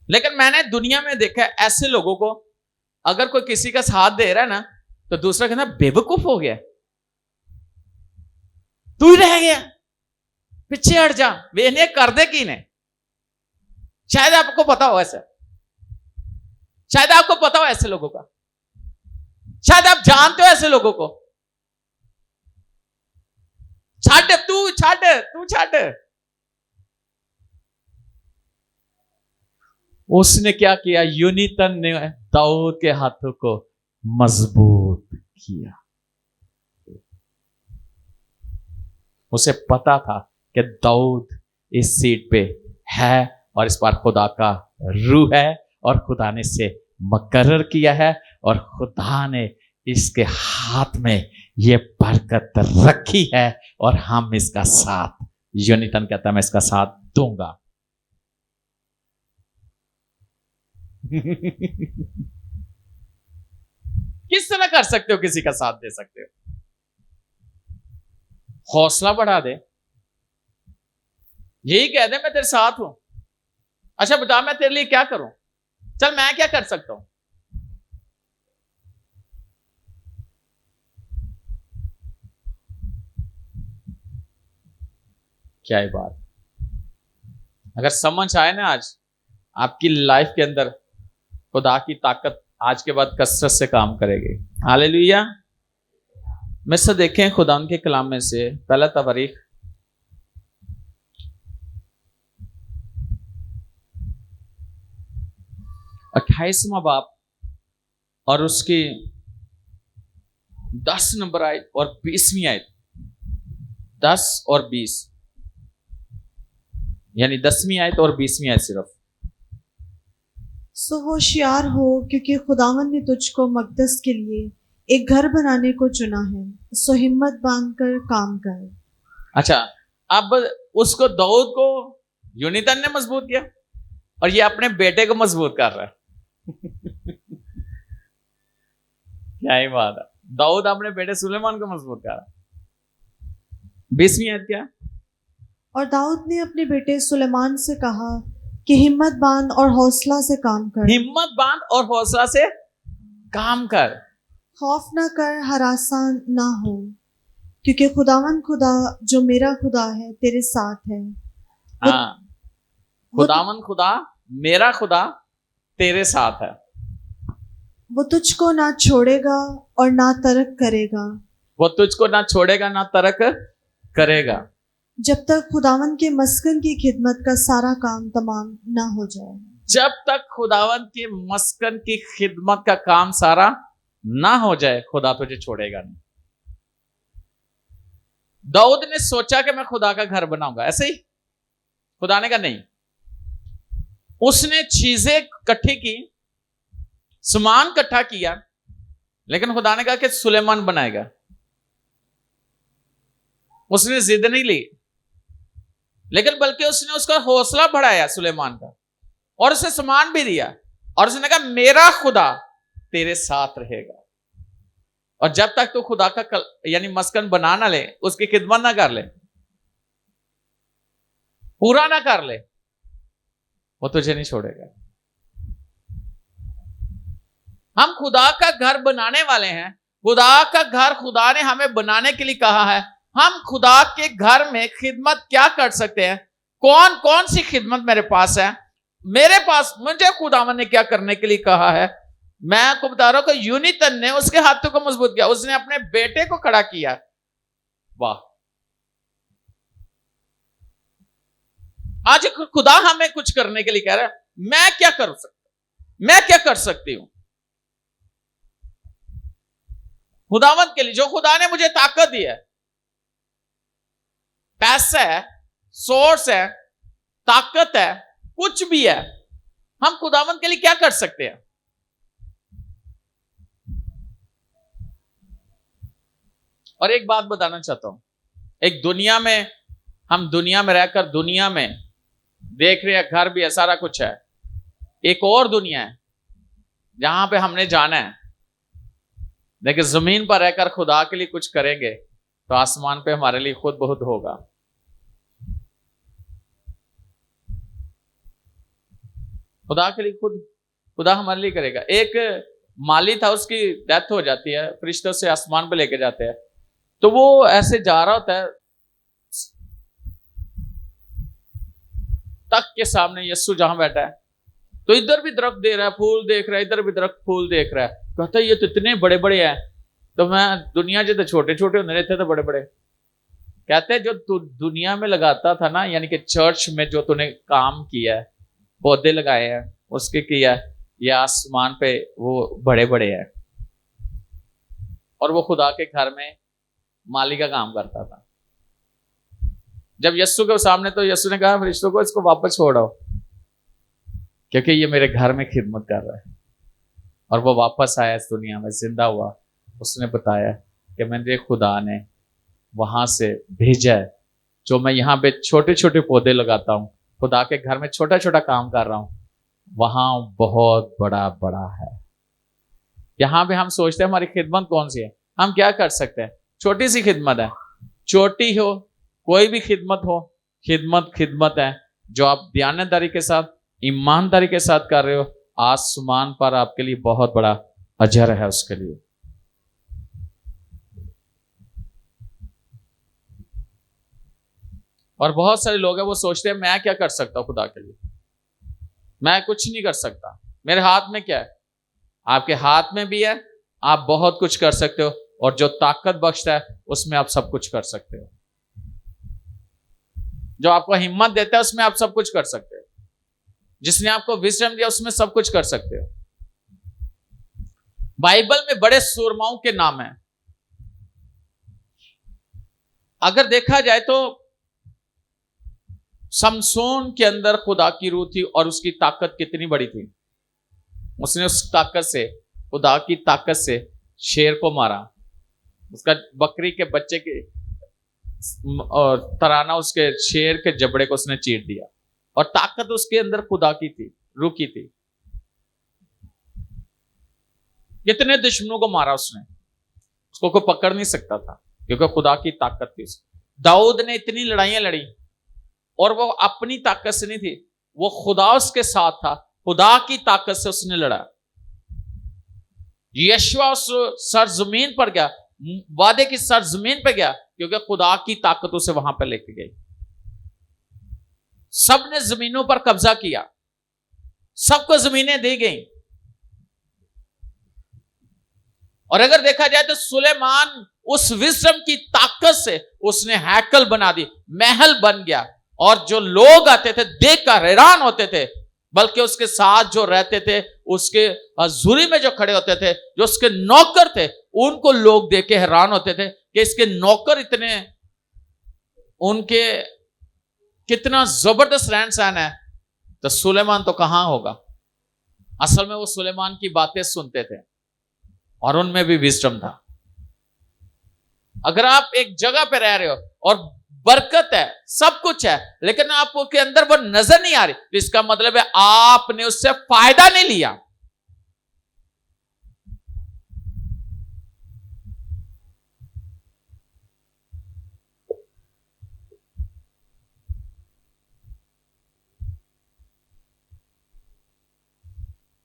लेकिन मैंने दुनिया में देखा है ऐसे लोगों को, अगर कोई किसी का साथ दे रहा है ना तो दूसरा कहना बेवकूफ हो गया, तू ही रह गया, पीछे हट जा, वे इन्हें कर दे कि ने। शायद आपको पता हो ऐसा, शायद आपको पता हो ऐसे लोगों का, शायद आप जानते हो ऐसे लोगों को। छाड़, तू छाड़। उसने क्या किया? यूनितन ने दाऊद के हाथों को मजबूत किया। उसे पता था कि दाऊद इस सीट पे है और इस पर खुदा का रूह है और खुदा ने इसे मुकर्रर किया है और खुदा ने इसके हाथ में ये बरकत रखी है और हम इसका साथ, यूनितन कहता है मैं इसका साथ दूंगा। किस तरह कर सकते हो? किसी का साथ दे सकते हो, हौसला बढ़ा दे, यही कह दे मैं तेरे साथ हूं। अच्छा बता मैं तेरे लिए क्या करूं, चल मैं क्या कर सकता हूं। क्या है बात, अगर समझ आए ना आज आपकी लाइफ के अंदर, खुदा की ताकत आज के बाद कसरत से काम करेगी। हालेलुया। मैं से देखें खुदा के कलाम में से पहला तवारीख 28वां बाब और उसकी 10 नंबर आयत और 20वीं आयत, 10 और 20 यानी 10वीं आयत और 20वीं आयत सिर्फ। सो होशियार हो, क्योंकि खुदावन ने तुझको मकदस के लिए एक घर बनाने को चुना है, सो हिम्मत बांधकर काम कर। क्या अब उसको दाऊद को यूनितन ने मजबूत किया और ये अपने बेटे को मजबूत कर रहा है। क्या ही बात है, दाऊद अपने बेटे सुलेमान को मजबूत कर रहा है। 20वीं आयत क्या? और दाऊद ने अपने बेटे सुलेमान से कहा कि हिम्मत बांध और हौसला से काम कर। हिम्मत बांध और हौसला से काम कर, खौफ न कर, हरासा ना हो, क्योंकि खुदावन खुदा जो मेरा खुदा है तेरे साथ है। हाँ, खुदावन खुदा मेरा खुदा तेरे साथ है। वो तुझको ना छोड़ेगा और ना तर्क करेगा। वो तुझको ना छोड़ेगा ना तर्क करेगा, जब तक खुदावन के मस्कन की खिदमत का सारा काम तमाम ना हो जाए। जब तक खुदावन के मस्कन की खिदमत का काम सारा ना हो जाए, खुदा तुझे छोड़ेगा नहीं। दाऊद ने सोचा कि मैं खुदा का घर बनाऊंगा, ऐसे ही। खुदा ने कहा नहीं। उसने चीजें इकट्ठी की, सामान इकट्ठा किया, लेकिन खुदा ने कहा कि सुलेमान बनाएगा। उसने जिद नहीं ली, लेकिन बल्कि उसने उसका हौसला बढ़ाया सुलेमान का, और उसे सामान भी दिया, और उसने कहा मेरा खुदा तेरे साथ रहेगा। और जब तक तू खुदा का यानी मस्कन बना ना ले, उसकी खिदमत ना कर ले, पूरा ना कर ले, वो तुझे नहीं छोड़ेगा। हम खुदा का घर बनाने वाले हैं। खुदा का घर खुदा ने हमें बनाने के लिए कहा है। हम खुदा के घर में खिदमत क्या कर सकते हैं? कौन कौन सी खिदमत मेरे पास है? मेरे पास मुझे खुदावन ने क्या करने के लिए कहा है? मैं आपको बता रहा हूं कि यूनितन ने उसके हाथों को मजबूत किया, उसने अपने बेटे को खड़ा किया। वाह! आज खुदा हमें कुछ करने के लिए कह रहा है। मैं क्या कर सकता, मैं क्या कर सकती हूं खुदावंत के लिए? जो खुदा ने मुझे ताकत दी है, पैसा है, सोर्स है, ताकत है, कुछ भी है, हम खुदावंत के लिए क्या कर सकते हैं? और एक बात बताना चाहता हूं, एक दुनिया में, हम दुनिया में रहकर दुनिया में देख रहे हैं, घर भी है, सारा कुछ है। एक और दुनिया है जहां पे हमने जाना है, लेकिन जमीन पर रहकर खुदा के लिए कुछ करेंगे तो आसमान पे हमारे लिए खुद बहुत होगा। खुदा के लिए खुदा हमारे लिए करेगा। एक माली था, उसकी डेथ हो जाती है, फरिश्तों से आसमान पे लेके जाते हैं, तो वो ऐसे जा रहा होता है, तख्त के सामने यीशु जहां बैठा है, तो इधर भी दरख्त दे रहा है, फूल देख रहा है, इधर भी दरख्त फूल देख रहा है। कहता है ये तो इतने बड़े बड़े हैं, तो मैं दुनिया जो तो छोटे छोटे होने रहते तो बड़े बड़े। कहते हैं जो तू दुनिया में लगाता था ना, यानी कि चर्च में जो तूने काम किया है, पौधे लगाए हैं, उसके किया, ये आसमान पे वो बड़े बड़े हैं। और वो खुदा के घर में माली का काम करता था। जब यीशु के सामने, तो यीशु ने कहा फरिश्तों को इसको वापस छोड़ो, क्योंकि ये मेरे घर में खिदमत कर रहा है। और वो वापस आया इस दुनिया में, जिंदा हुआ। उसने बताया कि मेरे खुदा ने वहां से भेजा है, जो मैं यहाँ पे छोटे छोटे पौधे लगाता हूँ, खुदा के घर में छोटा छोटा काम कर रहा हूँ, वहां बहुत बड़ा बड़ा है। यहाँ पे हम सोचते हैं हमारी खिदमत कौन सी है, हम क्या कर सकते हैं? छोटी सी खिदमत है, छोटी हो, कोई भी खिदमत हो, खिदमत है जो आप दयानतदारी के साथ, ईमानदारी के साथ कर रहे हो, आसमान पर आपके लिए बहुत बड़ा अजर है उसके लिए। और बहुत सारे लोग हैं, वो सोचते हैं मैं क्या कर सकता हूं खुदा के लिए, मैं कुछ नहीं कर सकता, मेरे हाथ में क्या है? आपके हाथ में भी है, आप बहुत कुछ कर सकते हो, और जो ताकत बख्शता है उसमें आप सब कुछ कर सकते हो। जो आपको हिम्मत देता है उसमें आप सब कुछ कर सकते हो। जिसने आपको विजडम दिया उसमें सब कुछ कर सकते हो। बाइबल में बड़े सूरमाओं के नाम हैं। अगर देखा जाए तो समसून के अंदर खुदा की रूह थी, और उसकी ताकत कितनी बड़ी थी। उसने उस ताकत से, खुदा की ताकत से शेर को मारा, उसका बकरी के बच्चे के और तराना उसके शेर के जबड़े को उसने चीर दिया, और ताकत उसके अंदर खुदा की थी, रूह की थी। कितने दुश्मनों को मारा उसने, उसको कोई पकड़ नहीं सकता था, क्योंकि खुदा की ताकत थी। दाऊद ने इतनी लड़ाइयां लड़ी, और वो अपनी ताकत से नहीं थी, वो खुदा उसके साथ था, खुदा की ताकत से उसने लड़ा। यशवा उस सरजमीन पर गया, वादे की सरजमीन पर गया, क्योंकि खुदा की ताकत उसे वहां पर लेके गई। सबने जमीनों पर कब्जा किया, सबको जमीनें दी गई। और अगर देखा जाए तो सुलेमान उस विजडम की ताकत से उसने हैकल बना दी, महल बन गया, और जो लोग आते थे देखकर हैरान होते थे, बल्कि उसके साथ जो रहते थे, उसके हजूरी में जो खड़े होते थे, जो उसके नौकर थे, उनको लोग देख के हैरान होते थे कि इसके नौकर इतने उनके कितना जबरदस्त रहन सहन है, तो सुलेमान तो कहां होगा। असल में वो सुलेमान की बातें सुनते थे और उनमें भी विजडम था। अगर आप एक जगह पे रह रहे हो और बरकत है, सब कुछ है, लेकिन आपके अंदर वो नजर नहीं आ रही, तो इसका मतलब है आपने उससे फायदा नहीं लिया।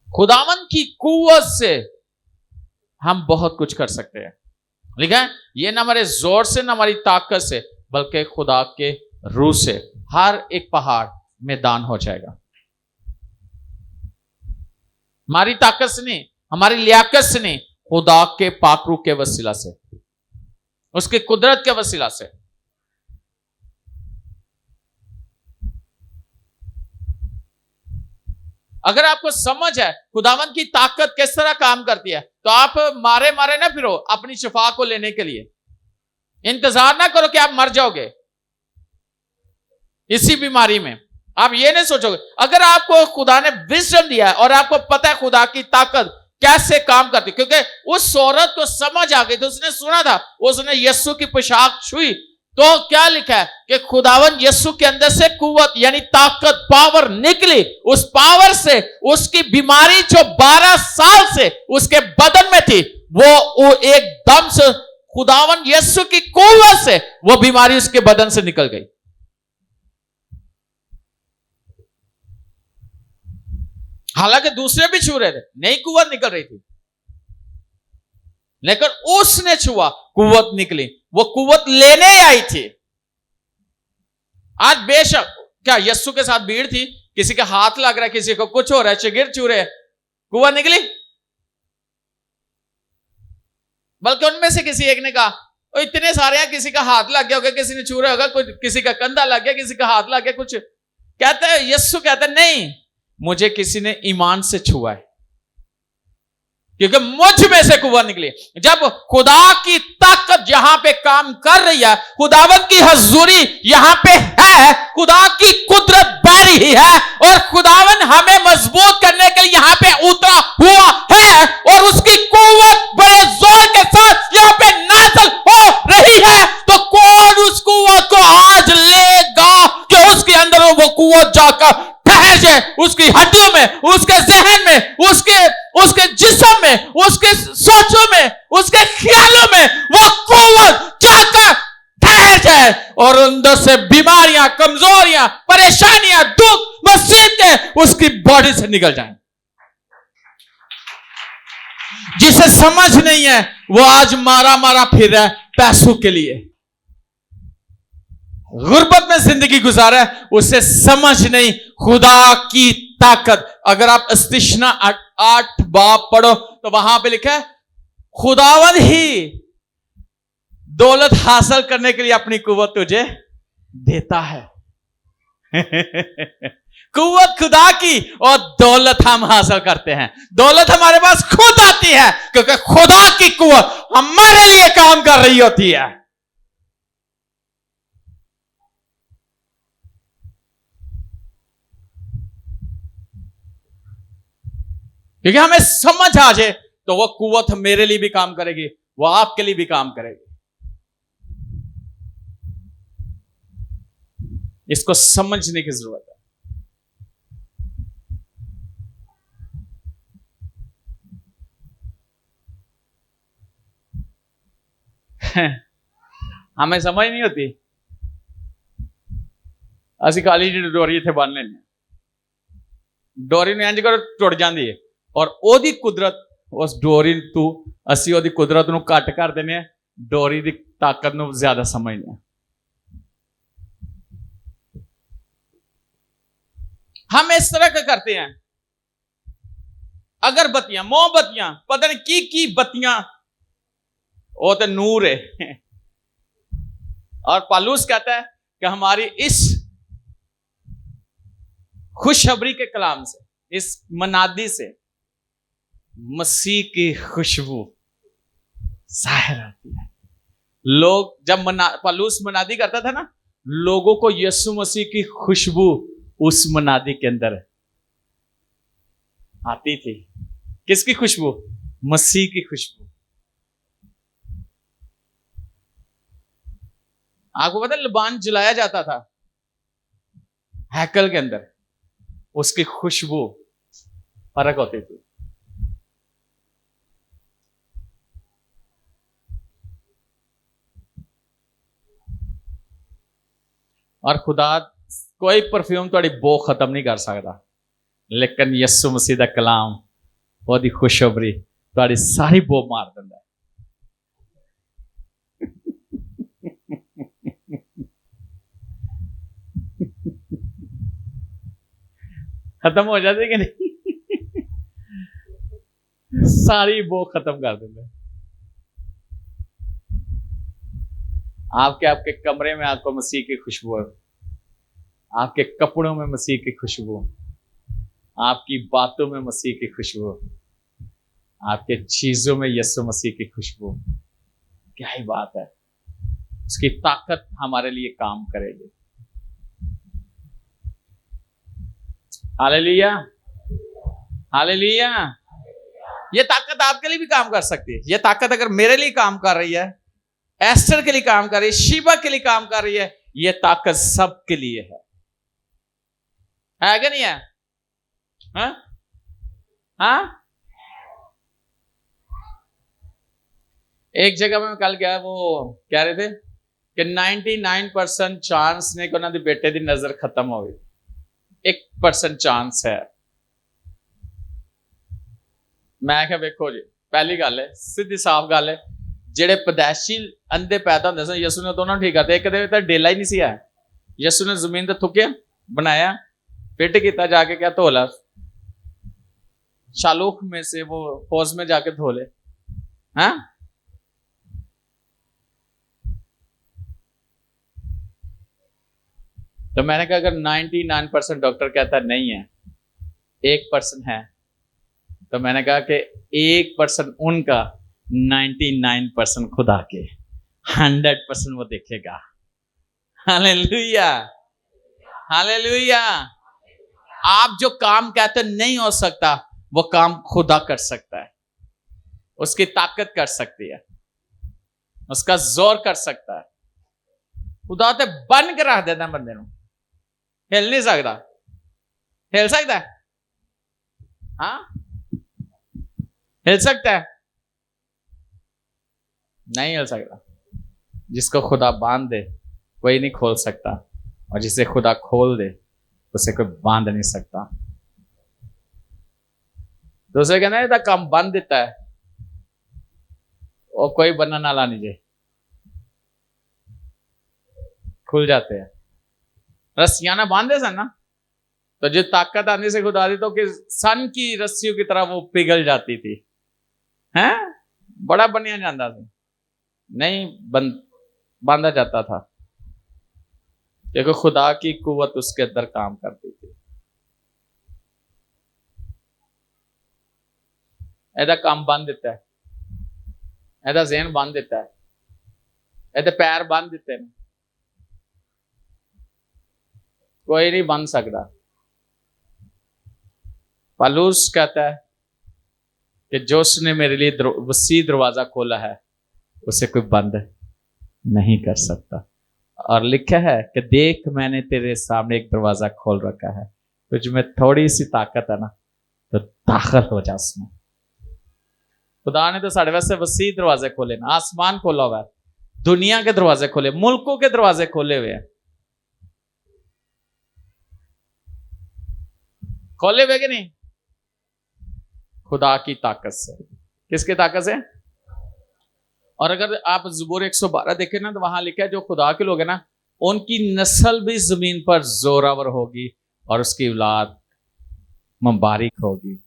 खुदावन की कुव्वत से हम बहुत कुछ कर सकते हैं। लिखा है, ये ना हमारे जोर से ना हमारी ताकत से, बल्कि खुदा के रूह से हर एक पहाड़ मैदान हो जाएगा। हमारी ताकत से नहीं, हमारी लियाकत से नहीं, खुदा के पाक रूह के वसीला से, उसके कुदरत के वसीला से। अगर आपको समझ है खुदावन की ताकत किस तरह काम करती है, तो आप मारे मारे ना फिरो अपनी शिफा को लेने के लिए। इंतजार ना करो कि आप मर जाओगे इसी बीमारी में। आप ये नहीं सोचोगे, अगर आपको खुदा ने विजडम दिया है और आपको पता है खुदा की ताकत कैसे काम करती, क्योंकि उस औरत को समझ आ गई थी, उसने सुना था, उसने यीशु की पोशाक छुई, तो क्या लिखा है कि खुदावन यीशु के अंदर से कुव्वत यानी ताकत, पावर निकली। उस पावर से उसकी बीमारी जो 12 साल से उसके बदन में थी, वो एकदम से खुदावन यीशु की कुव्वत से वो बीमारी उसके बदन से निकल गई। हालांकि दूसरे भी छू रहे थे, नई कुव्वत निकल रही थी, लेकिन उसने छुआ, कुव्वत निकली। वो कुव्वत लेने आई थी। आज बेशक क्या यीशु के साथ भीड़ थी, किसी का हाथ लग रहा है, किसी को कुछ हो रहा है, चिगिर चू रहे, कुव्वत निकली। बल्कि उनमें से किसी एक ने कहा, ओ इतने सारे हैं, किसी का हाथ लग गया होगा, किसी ने छू रहा होगा, कुछ किसी का कंधा लग गया, किसी का हाथ लग गया, कुछ कहता है। यीशु कहता है नहीं, मुझे किसी ने ईमान से छुआ है, क्योंकि मुझ में से कुव्वत निकली। जब खुदा की ताकत यहां पे काम कर रही है, खुदावंत की हजूरी यहां पे है, खुदा की कुदरत बह रही है, और खुदावन हमें मजबूत करने के लिए यहां पे उतरा हुआ है, और उसकी कुव्वत बड़े जोर के साथ यहां पे नाज़िल हो रही है, तो कौन उस कुव्वत को आज लेगा कि उसके अंदर वो कुव्वत जाकर ठहर जाए, उसकी हड्डियों में, उसके जहन में, उसके जिस्म में, उसके सोचों में, उसके ख्यालों में वो कुव्वत जाकर ठहर जाए, और अंदर से बीमारियां, कमजोरियां, परेशानियां, दुख, मुसीबतें उसकी बॉडी से निकल जाएं। जिसे समझ नहीं है वो आज मारा मारा फिर रहा है पैसों के लिए, गुर्बत में जिंदगी गुजारा है, उसे समझ नहीं खुदा की ताकत। अगर आप इस्तिश्ना 8 बाब पढ़ो तो वहां पे लिखा है, खुदावन ही दौलत हासिल करने के लिए अपनी कुव्वत तुझे देता है। कुव्वत खुदा की और दौलत हम हासिल करते हैं। दौलत हमारे पास खुद आती है क्योंकि खुदा की कुव्वत हमारे लिए काम कर रही होती है। क्योंकि हमें समझ आ जाए तो वो कुव्वत मेरे लिए भी काम करेगी, वो आपके लिए भी काम करेगी। इसको समझने की जरूरत है। हमें समझ नहीं होती, असि खाली जी डोरी इत्थे बन लेने, डोरी ने इंज करो टुट जाती है, और ओदी कुदरत उस डोरी तू असी ओदी कुदरत नूं घट कर देने, डोरी की ताकत नूं ज्यादा समझने। हम इस तरह का करते हैं। अगरबत्तियां, मोमबत्तियां, पता नहीं की बत्तियां, वो तो नूर है। और पालूस कहता है कि हमारी इस खुशखबरी के कलाम से, इस मनादी से मसीह की खुशबू जाहिर होती है। लोग जब पालूस मनादी करता था ना, लोगों को यीशु मसीह की खुशबू उस मनादी के अंदर आती थी। किसकी खुशबू? मसीह की खुशबू। आपको पता है लबान जलाया जाता था हैकल के अंदर, उसकी खुशबू फर्क होती थी। और खुदा कोई परफ्यूम थोड़ी बो खत्म नहीं कर सकता, लेकिन यीशु मसीह दा कलाम ओदी खुशबरी थोड़ी सारी बो मार दिंदा है। खत्म हो जाती कि नहीं? सारी बो खत्म कर देंगे। आपके कमरे में आपको मसीह की खुशबू है, आपके कपड़ों में मसीह की खुशबू, आपकी बातों में मसीह की खुशबू, आपके चीजों में यीशु मसीह की खुशबू। क्या ही बात है! उसकी ताकत हमारे लिए काम करेगी। Hallelujah, hallelujah. ये ताकत आपके लिए भी काम कर सकती है। ये ताकत अगर मेरे लिए काम कर रही है, एस्टर के लिए काम कर रही है, शीबा के लिए काम कर रही है, ये ताकत सबके लिए है कि नहीं है? हाँ? हाँ? एक जगह में मैं कल गया, वो कह रहे थे कि 99% चांस ने कि उन्होंने बेटे की नजर खत्म हो गई, 1% चांस है। मैं क्या वेखो जी, पहली गल है, सीधी साफ गल है, जेड़े पैदाइशी अंधे पैदा होंदे सन, यीशु ने दोनों ठीक करते। एक दे तो डेला ही नहीं सी है, यीशु ने जमीन ते थुकिया, बनाया, फिट किया, जाके क्या धोला, शालूख में से वो फौज में जाके धो ले। हाँ, तो मैंने कहा अगर 99% डॉक्टर कहता नहीं है, 1% है, तो मैंने कहा कि 1% उनका, 99% खुदा के, 100% वो देखेगा। Hallelujah, hallelujah. आप जो काम कहते नहीं हो सकता, वो काम खुदा कर सकता है। उसकी ताकत कर सकती है, उसका जोर कर सकता है। खुदा तो बन के रख देता बंदे को, हिल नहीं सकता। हिल सकता है? हाँ, हिल सकता है? नहीं हिल सकता। जिसको खुदा बांध दे कोई नहीं खोल सकता, और जिसे खुदा खोल दे उसे कोई बांध नहीं सकता। दूसरे कहना है काम बांध देता है, और कोई बनने वाला नहीं जे, खुल जाते हैं। रस्सियां ना बांधे सन ना, तो जो ताकत आने से खुदा दी तो कि सन की रस्सियों की तरह वो पिघल जाती थी। हैं, बड़ा बनिया जाता था, नहीं बांधा जाता था, क्योंकि खुदा की कुव्वत उसके अंदर काम करती थी। ऐसा काम बांध देता है, ऐसा ज़हन बांध देता है, ऐसे पैर बांध देते हैं, कोई नहीं बांध सकता। पौलुस कहता है कि जो उसने मेरे लिए वसी दरवाजा खोला है उसे कोई बंद नहीं कर सकता। और लिखा है कि देख मैंने तेरे सामने एक दरवाजा खोल रखा है, तुझ में थोड़ी सी ताकत है ना, तो दाखिल हो जा उसमें। खुदा ने तो साढ़े वास्ते वसी दरवाजे खोले ना, आसमान खोला हुआ है, दुनिया के दरवाजे खोले, मुल्कों के दरवाजे खोले हुए हैं। खोले हुए कि नहीं? खुदा की ताकत से। किसकी ताकत से? और अगर आप ज़बूर 112 देखें ना, तो वहां लिखा है जो खुदा के लोग हैं ना, उनकी नस्ल भी जमीन पर जोरावर होगी और उसकी औलाद मुबारक होगी।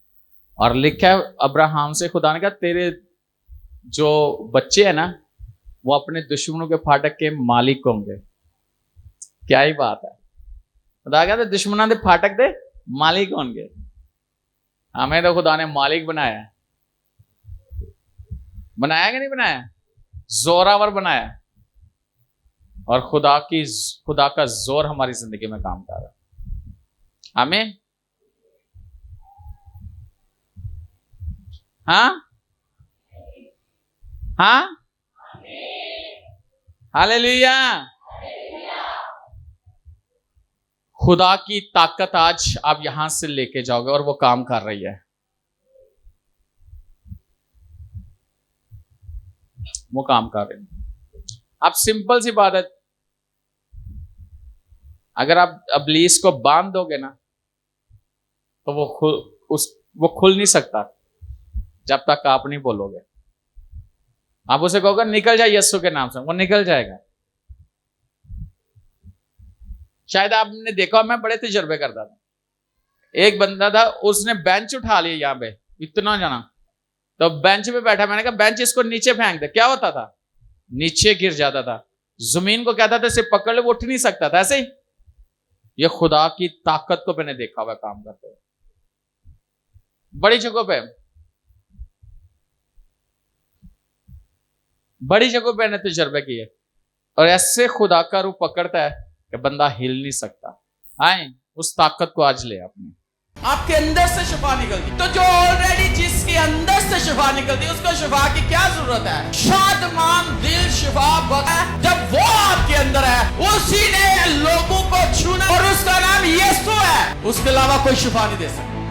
और लिखा है अब्राहम से खुदा ने कहा तेरे जो बच्चे हैं ना, वो अपने दुश्मनों के फाटक के मालिक होंगे। क्या ही बात है! खुदा कहते दुश्मनों के फाटक के मालिक होंगे। हमें तो खुदा ने मालिक बनाया, बनाया कि नहीं बनाया? जोरावर बनाया। और खुदा का जोर हमारी जिंदगी में काम कर रहा है। आमीन। हाँ हाँ, हालेलुया। खुदा की ताकत आज आप यहां से लेके जाओगे और वो काम कर रही है, वो काम कर रही है। आप सिंपल सी बात है, अगर आप इब्लीस को बांध दोगे ना तो वो खुल नहीं सकता जब तक आप नहीं बोलोगे। आप उसे कहोगे निकल जाए यीशु के नाम से, वो निकल जाएगा। शायद आपने देखा, मैं बड़े तजुर्बे करता था। एक बंदा था, उसने बेंच उठा लिया यहाँ पे, इतना जाना, तो बेंच पे बैठा। मैंने कहा बेंच इसको नीचे फेंक दे। क्या होता था? नीचे गिर जाता था। जमीन को कहता था सिर्फ पकड़ ले, वो उठ नहीं सकता था। ऐसे ही ये खुदा की ताकत को मैंने देखा हुआ काम करते हुए बड़ी जगहों पे, बड़ी जगहों पे मैंने तजुर्बे किए। और ऐसे खुदा का रूप पकड़ता है कि बंदा हिल नहीं सकता। आए उस ताकत को आज ले अपने आपके अंदर से शिफा निकलती, तो जो ऑलरेडी जिसके अंदर से शिफा निकलती उसको शिफा की क्या जरूरत है? शादमान दिल शिफा जब वो आपके अंदर है, उसी ने लोगों को छूना और उसका नाम यीशु है। उसके अलावा कोई शिफा नहीं दे सकता।